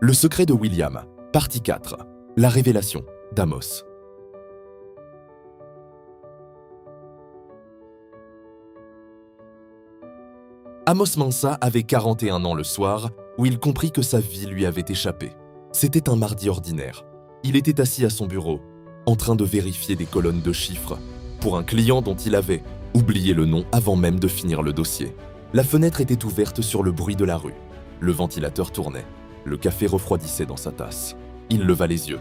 Le secret de William, partie 4. La révélation d'Amos. Amos Mansa avait 41 ans le soir où il comprit que sa vie lui avait échappé. C'était un mardi ordinaire. Il était assis à son bureau, en train de vérifier des colonnes de chiffres pour un client dont il avait oublié le nom avant même de finir le dossier. La fenêtre était ouverte sur le bruit de la rue. Le ventilateur tournait. Le café refroidissait dans sa tasse. Il leva les yeux.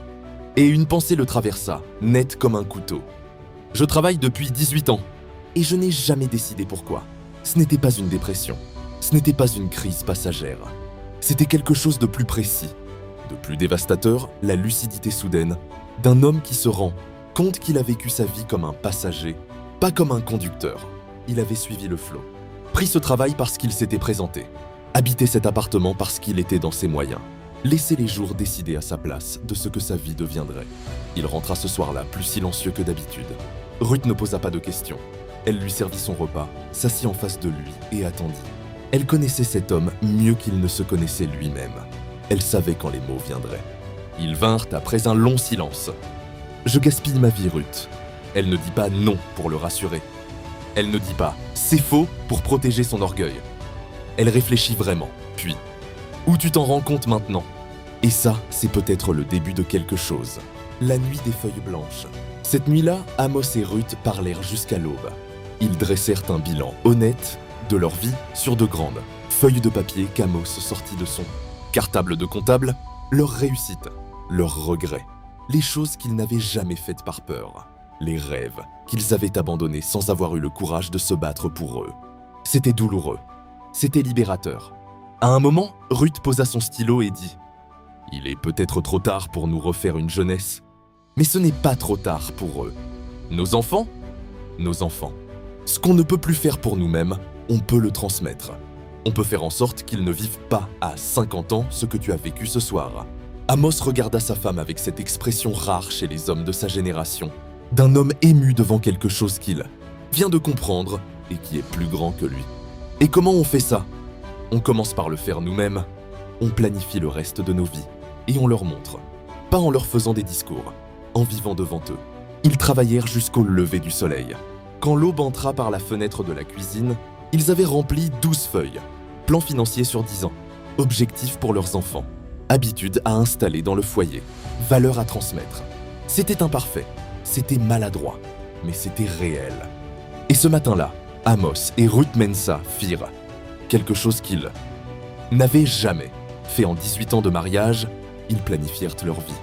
Et une pensée le traversa, nette comme un couteau. « Je travaille depuis 18 ans, et je n'ai jamais décidé pourquoi. Ce n'était pas une dépression. Ce n'était pas une crise passagère. C'était quelque chose de plus précis, de plus dévastateur, la lucidité soudaine d'un homme qui se rend compte qu'il a vécu sa vie comme un passager, pas comme un conducteur. Il avait suivi le flot. Pris ce travail parce qu'il s'était présenté. Habiter cet appartement parce qu'il était dans ses moyens. Laisser les jours décider à sa place de ce que sa vie deviendrait. Il rentra ce soir-là plus silencieux que d'habitude. Ruth ne posa pas de questions. Elle lui servit son repas, s'assit en face de lui et attendit. Elle connaissait cet homme mieux qu'il ne se connaissait lui-même. Elle savait quand les mots viendraient. Ils vinrent après un long silence. « Je gaspille ma vie, Ruth. » Elle ne dit pas non pour le rassurer. Elle ne dit pas « c'est faux » pour protéger son orgueil. Elle réfléchit vraiment, puis « où tu t'en rends compte maintenant ?» Et ça, c'est peut-être le début de quelque chose. La nuit des feuilles blanches. Cette nuit-là, Amos et Ruth parlèrent jusqu'à l'aube. Ils dressèrent un bilan honnête de leur vie sur de grandes feuilles de papier qu'Amos sortit de son cartable de comptable, leurs réussites, leurs regrets, les choses qu'ils n'avaient jamais faites par peur, les rêves qu'ils avaient abandonnés sans avoir eu le courage de se battre pour eux. C'était douloureux, c'était libérateur. À un moment, Ruth posa son stylo et dit « Il est peut-être trop tard pour nous refaire une jeunesse, mais ce n'est pas trop tard pour eux. Nos enfants. Ce qu'on ne peut plus faire pour nous-mêmes, on peut le transmettre. On peut faire en sorte qu'ils ne vivent pas à 50 ans ce que tu as vécu ce soir. » Amos regarda sa femme avec cette expression rare chez les hommes de sa génération, d'un homme ému devant quelque chose qu'il vient de comprendre et qui est plus grand que lui. Et comment on fait ça ? On commence par le faire nous-mêmes, on planifie le reste de nos vies et on leur montre. Pas en leur faisant des discours, en vivant devant eux. Ils travaillèrent jusqu'au lever du soleil. Quand l'aube entra par la fenêtre de la cuisine, ils avaient rempli 12 feuilles. Plan financier sur 10 ans. Objectifs pour leurs enfants. Habitudes à installer dans le foyer. Valeurs à transmettre. C'était imparfait. C'était maladroit. Mais c'était réel. Et ce matin-là, Amos et Ruth Mansa firent quelque chose qu'ils n'avaient jamais fait en 18 ans de mariage. Ils planifièrent leur vie.